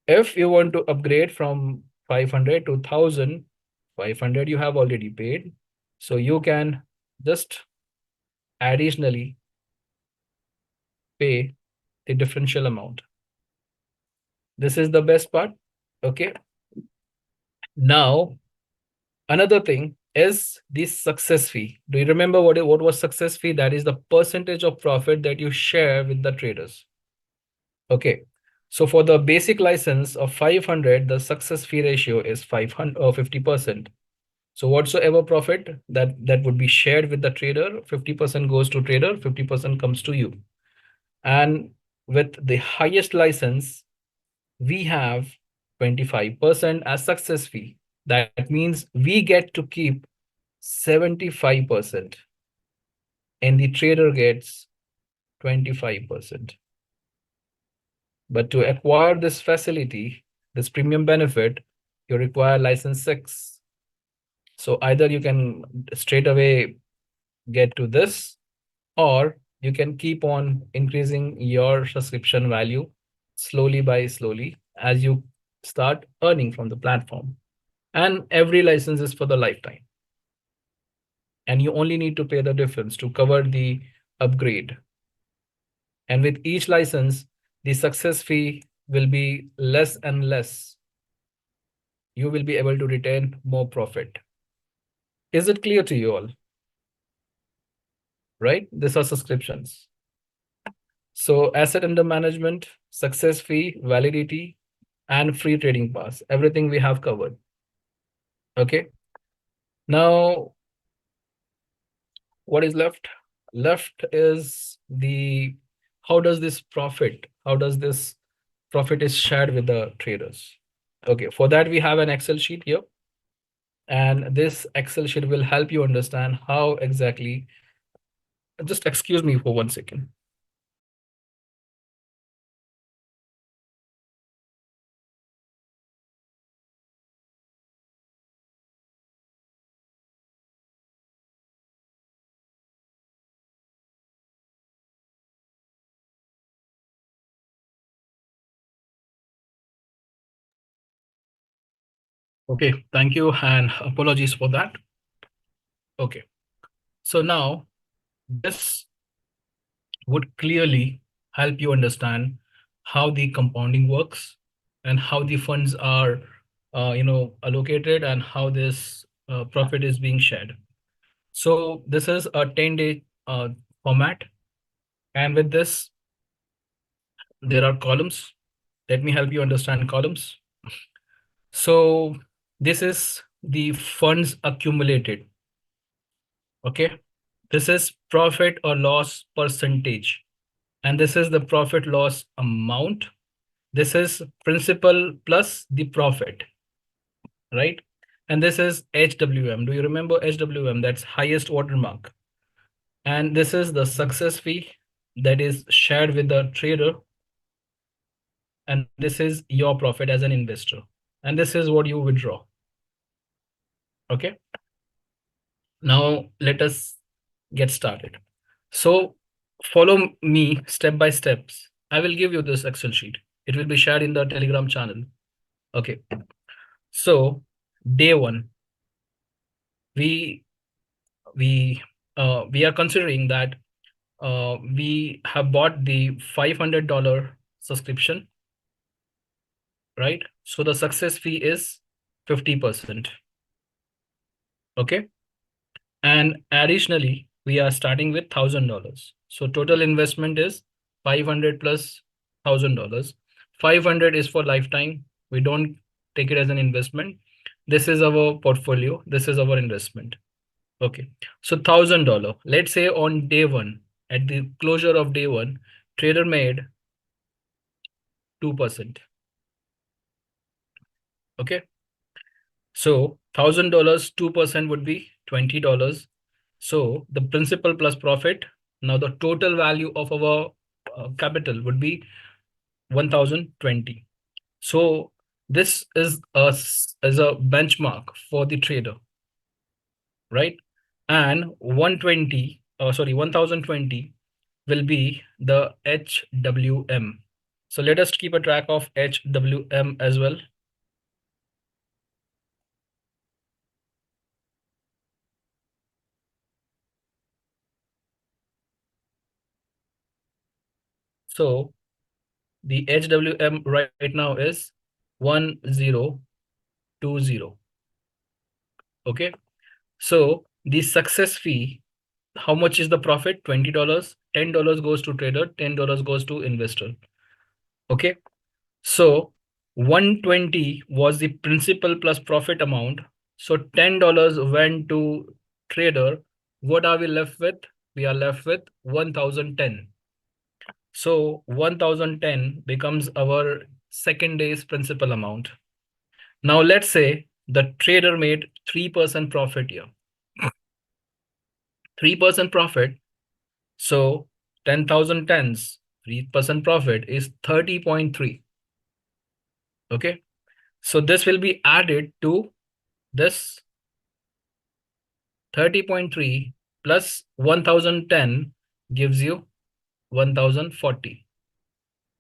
If you want to upgrade from 500 to 1,000, 500 you have already paid. So you can just additionally pay the differential amount. This is the best part. Okay. Now, another thing is the success fee. Do you remember what was success fee? That is the percentage of profit that you share with the traders. Okay. So for the basic license of 500, the success fee ratio is 500 or 50%. So whatsoever profit that would be shared with the trader, 50% goes to trader, 50% comes to you. And with the highest license, we have 25% as success fee. That means we get to keep 75% and the trader gets 25%. But to acquire this facility, this premium benefit, you require license 6. So either you can straight away get to this, or you can keep on increasing your subscription value slowly as you start earning from the platform. And every license is for the lifetime. And you only need to pay the difference to cover the upgrade. And with each license, the success fee will be less and less. You will be able to retain more profit. Is it clear to you all? Right? These are subscriptions. So asset under management, success fee, validity, and free trading pass. Everything we have covered. Okay. Now, what is left? Left is the, how does this profit is shared with the traders? Okay, for that we have an Excel sheet here. And this Excel sheet will help you understand how exactly, just excuse me for 1 second. Okay, thank you and apologies for that. Okay, so now this would clearly help you understand how the compounding works and how the funds are allocated and how this profit is being shared. So this is a 10-day format, and with this there are columns. Let me help you understand columns. So this is the funds accumulated. Okay, this is profit or loss percentage, and this is the profit loss amount. This is principal plus the profit, right? And this is HWM. Do you remember HWM? That's highest watermark. And this is the success fee that is shared with the trader. And this is your profit as an investor. And this is what you withdraw. Okay. Now let us get started. So follow me step by steps. I will give you this Excel sheet. It will be shared in the Telegram channel. Okay. So day 1, we are considering that we have bought the $500 subscription, right? So the success fee is 50%. Okay. And additionally, we are starting with $1,000. So total investment is 500 plus $1,000. 500 is for lifetime. We don't take it as an investment. This is our portfolio. This is our investment. Okay. So $1,000. Let's say on day 1, at the closure of day 1, trader made 2%. Okay. So $1,000, 2% would be $20. So the principal plus profit, now the total value of our capital would be 1020. So this is a benchmark for the trader, right? And 1020 will be the HWM. So let us keep a track of HWM as well. So the HWM right now is 1020. Okay. So the success fee, how much is the profit? $20. $10 goes to trader, $10 goes to investor. Okay. So 120 was the principal plus profit amount. So $10 went to trader. What are we left with? We are left with 1010. So 1010 becomes our second day's principal amount. Now let's say the trader made 3% profit here. 3% profit. So 10,000 tens, 3% profit is 30.3. Okay. So this will be added to this 30.3 plus 1010 gives you 1040.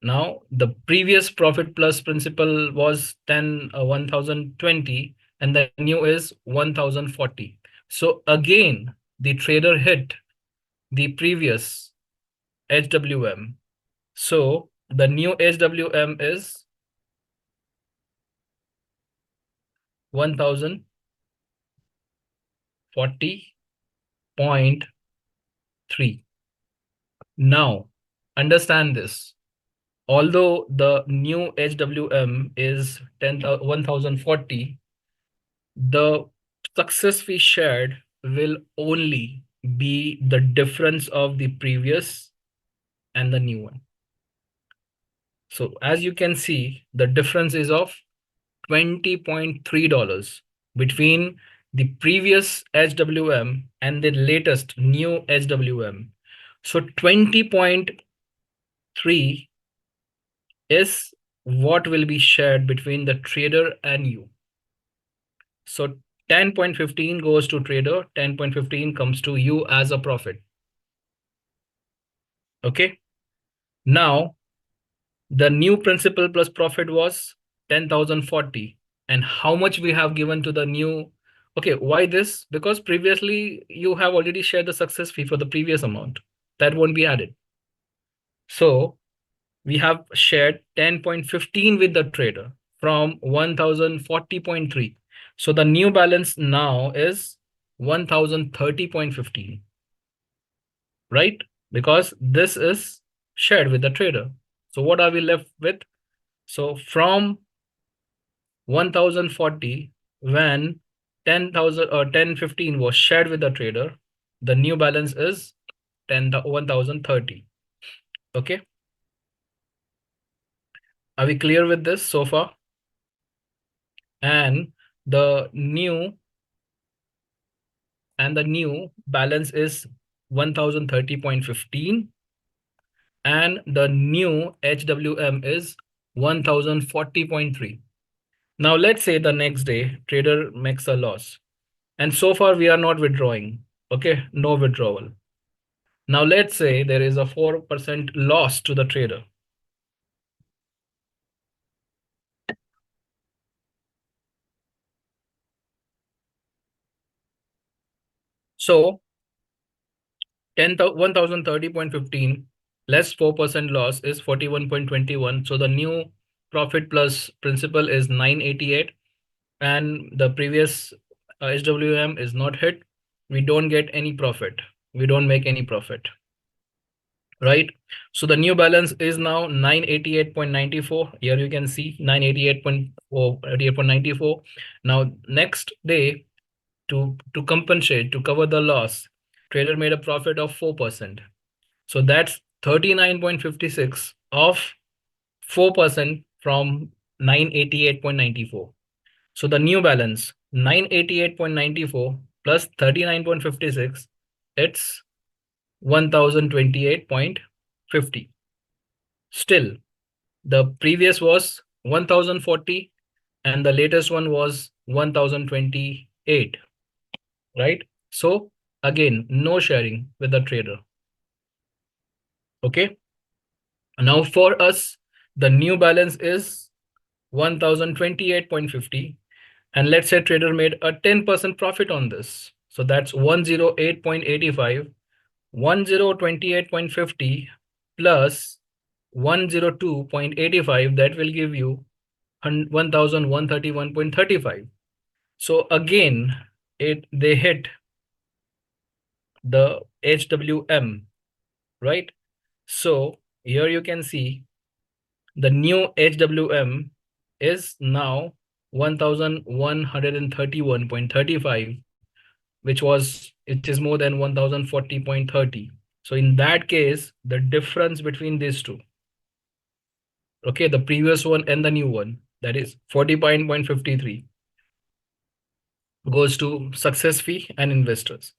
Now the previous profit plus principal was 1020 and the new is 1040. So again, the trader hit the previous HWM. So the new HWM is 1040.3. Now understand this. Although the new HWM is 1040, the success fee shared will only be the difference of the previous and the new one. So as you can see, the difference is of $20.3 between the previous HWM and the latest new HWM. So 20.3 is what will be shared between the trader and you. So 10.15 goes to trader, 10.15 comes to you as a profit. Okay. Now, the new principal plus profit was 10,040. And how much we have given to the new? Okay, why this? Because previously you have already shared the success fee for the previous amount. That won't be added. So we have shared 10.15 with the trader from 1040.3. So the new balance now is 1030.15, right? Because this is shared with the trader. So what are we left with? So from 1040, when 10,000 or 1015 was shared with the trader, the new balance is 1030. Okay. Are we clear with this so far? And the new balance is 1030.15 and the new HWM is 1040.3. Now let's say the next day trader makes a loss and so far we are not withdrawing. Okay, no withdrawal. Now let's say there is a 4% loss to the trader. So 1030.15 less 4% loss is 41.21. So the new profit plus principal is 988 and the previous HWM is not hit. We don't get any profit. We don't make any profit. Right? So the new balance is now 988.94. Here you can see 988.94. Now next day, to compensate, to cover the loss, trader made a profit of 4%. So that's 39.56 of 4% from 988.94. So the new balance 988.94 plus 39.56 it's 1028.50. Still, the previous was 1040 and the latest one was 1028, right? So again, no sharing with the trader. Okay. Now for us, the new balance is 1028.50. And let's say trader made a 10% profit on this. So that's 108.85, 1028.50 plus 102.85, that will give you 1131.35. So again, they hit the HWM, right? So here you can see the new HWM is now 1131.35, which is more than 1040.30. So in that case, the difference between these two, okay, the previous one and the new one, that is 40.53, goes to success fee and investors.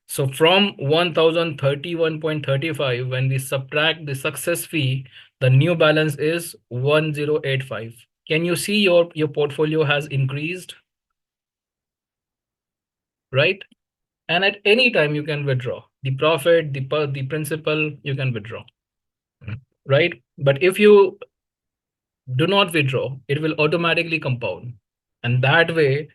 So from 1031.35, when we subtract the success fee, the new balance is 1085. Can you see your portfolio has increased, right? And at any time you can withdraw the profit, the principal, you can withdraw, right? But if you do not withdraw, it will automatically compound. And that way,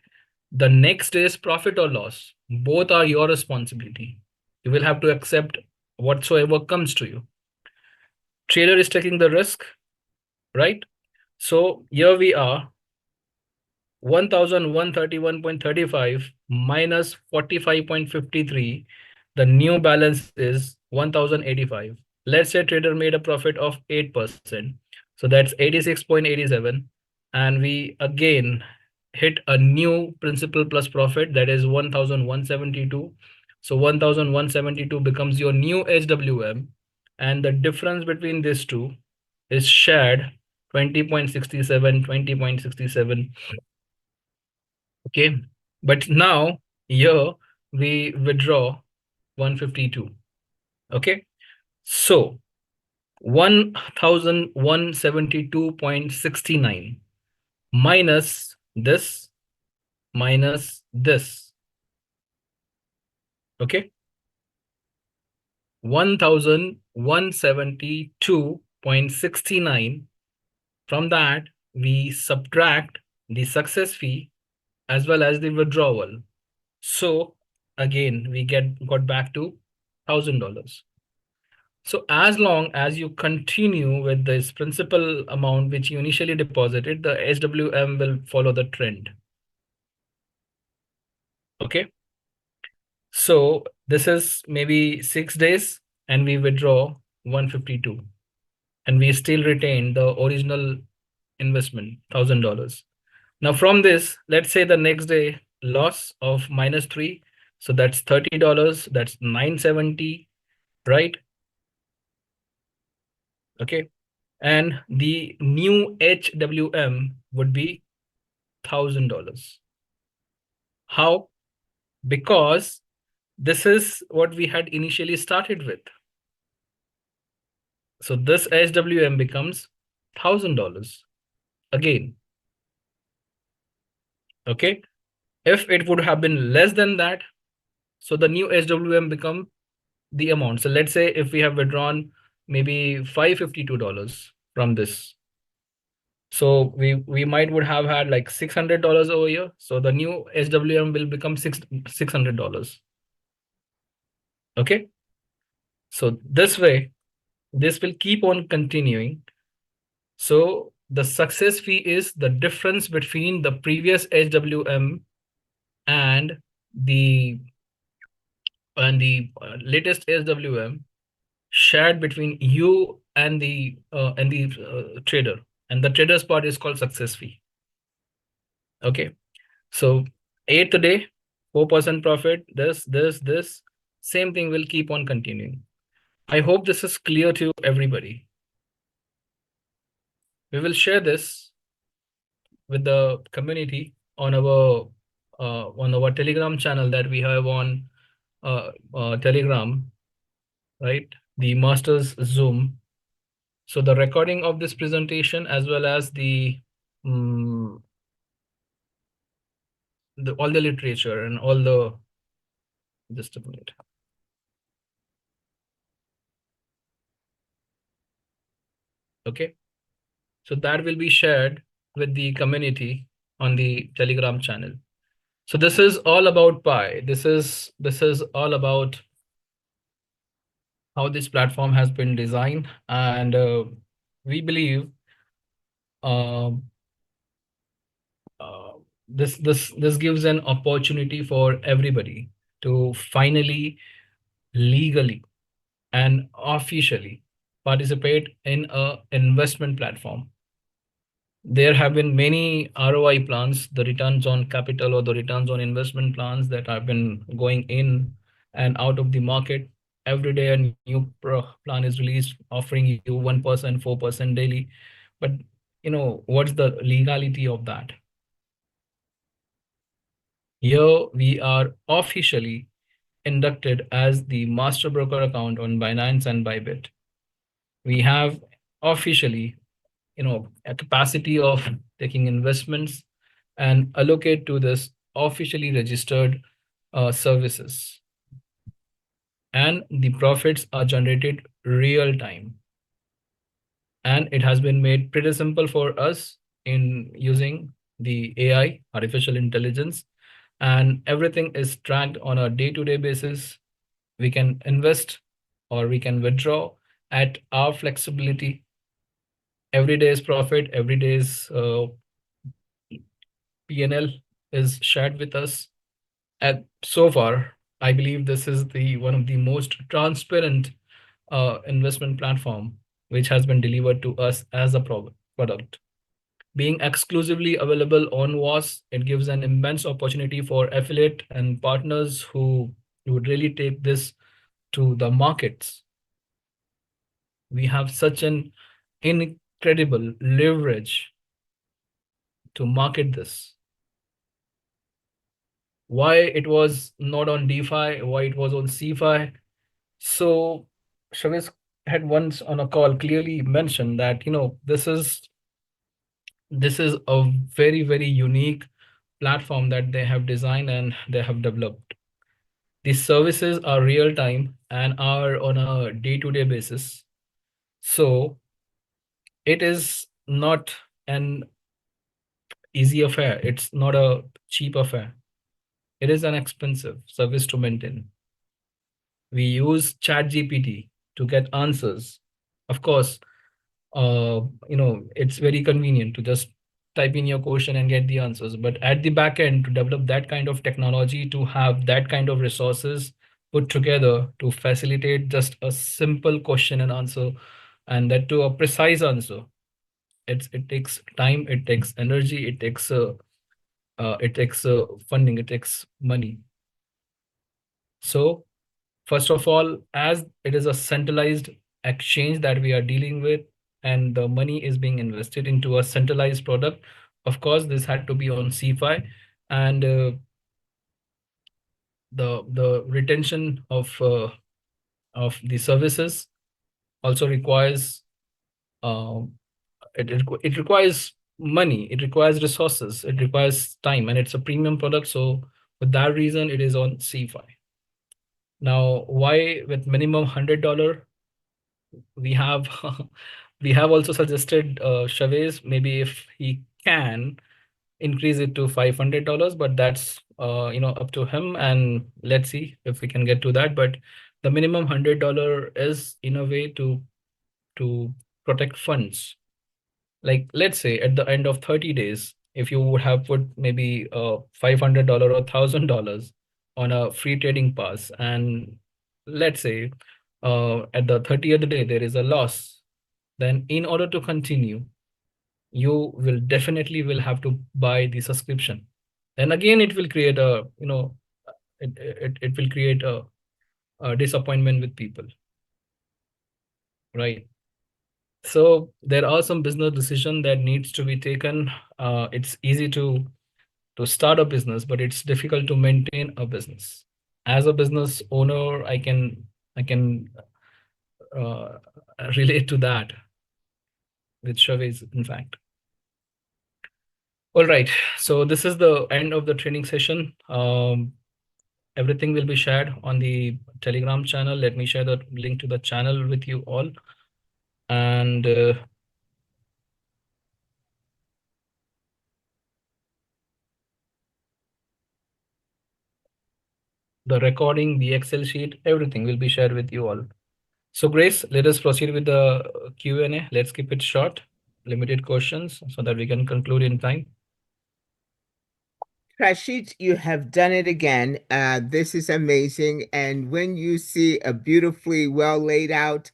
the next day's profit or loss, both are your responsibility. You will have to accept whatsoever comes to you. Trader is taking the risk, right? So here we are, 1131.35 minus 45.53. The new balance is 1085. Let's say trader made a profit of 8%. So that's 86.87. And we again hit a new principal plus profit, that is 1172. So 1172 becomes your new HWM. And the difference between these two is shared 20.67, 20.67. Okay, but now here we withdraw 152. Okay, so 1172.69 minus this minus this. Okay, 1172.69. From that we subtract the success fee as well as the withdrawal. So again, we got back to $1,000. So as long as you continue with this principal amount which you initially deposited, the HWM will follow the trend. Okay. So this is maybe 6 days and we withdraw 152 and we still retain the original investment, $1,000. Now from this, let's say the next day loss of -3. So that's $30, that's 970, right? Okay. And the new HWM would be $1,000. How? Because this is what we had initially started with. So this HWM becomes $1,000 again. Okay. If it would have been less than that, so the new HWM become the amount. So let's say if we have withdrawn maybe $552 from this. So we might would have had like $600 over here. So the new HWM will become $600. Okay. So this way, this will keep on continuing. So the success fee is the difference between the previous HWM and the latest HWM shared between you and the trader, and the trader's part is called success fee. Okay, so 8th day, 4% profit, this same thing will keep on continuing. I hope this is clear to everybody. We will share this with the community on our Telegram channel that we have on Telegram, right? The master's Zoom. So the recording of this presentation as well as all the literature and all the, just a minute. Okay. So that will be shared with the community on the Telegram channel. So this is all about Pi. This is all about how this platform has been designed, and we believe um, this gives an opportunity for everybody to finally, legally, and officially participate in a investment platform. There have been many ROI plans, the returns on capital or the returns on investment plans that have been going in and out of the market. Every day a new plan is released offering you 1%, 4% daily. But what's the legality of that? Here we are officially inducted as the master broker account on Binance and Bybit. We have officially a capacity of taking investments and allocate to this officially registered services. And the profits are generated real time. And it has been made pretty simple for us in using the AI, artificial intelligence, and everything is tracked on a day-to-day basis. We can invest or we can withdraw at our flexibility. Every day's profit, every day's P&L is shared with us. And so far, I believe this is one of the most transparent investment platform which has been delivered to us as a product. Being exclusively available on WAAS, it gives an immense opportunity for affiliate and partners who would really take this to the markets. We have such an incredible leverage to market this. Why it was not on DeFi, why it was on CeFi. So Shavis had once on a call clearly mentioned that this is a very, very unique platform that they have designed and they have developed. These services are real time and are on a day-to-day basis. So it is not an easy affair. It's not a cheap affair. It is an expensive service to maintain. We use ChatGPT to get answers. Of course, it's very convenient to just type in your question and get the answers. But at the back end, to develop that kind of technology, to have that kind of resources put together to facilitate just a simple question and answer, and that to a precise answer, it takes time, it takes energy, it takes funding, it takes money. So first of all, as it is a centralized exchange that we are dealing with, and the money is being invested into a centralized product, of course, this had to be on CeFi, and the retention of the services also requires it requires money, it requires resources, it requires time, and it's a premium product. So for that reason, it is on CeFi. Now, why with minimum $100? We have we have also suggested Chavez, maybe if he can increase it to $500, but that's up to him, and let's see if we can get to that. But the minimum $100 is in a way to protect funds. Like, let's say at the end of 30 days, if you would have put maybe $500 or $1,000 on a free trading pass, and let's say at the 30th day there is a loss, then in order to continue, you will definitely will have to buy the subscription. And again, it will create it will create a disappointment with people, right? So there are some business decisions that needs to be taken. It's easy to start a business, but it's difficult to maintain a business. as a business owner, I can relate to that with Chavez, in fact. All right, so this is the end of the training session. Everything will be shared on the Telegram channel. Let me share the link to the channel with you all. And the recording, the Excel sheet, everything will be shared with you all. So Grace, let us proceed with the Q&A. Let's keep it short, limited questions, so that we can conclude in time. Rashid, you have done it again. This is amazing. And when you see a beautifully well laid out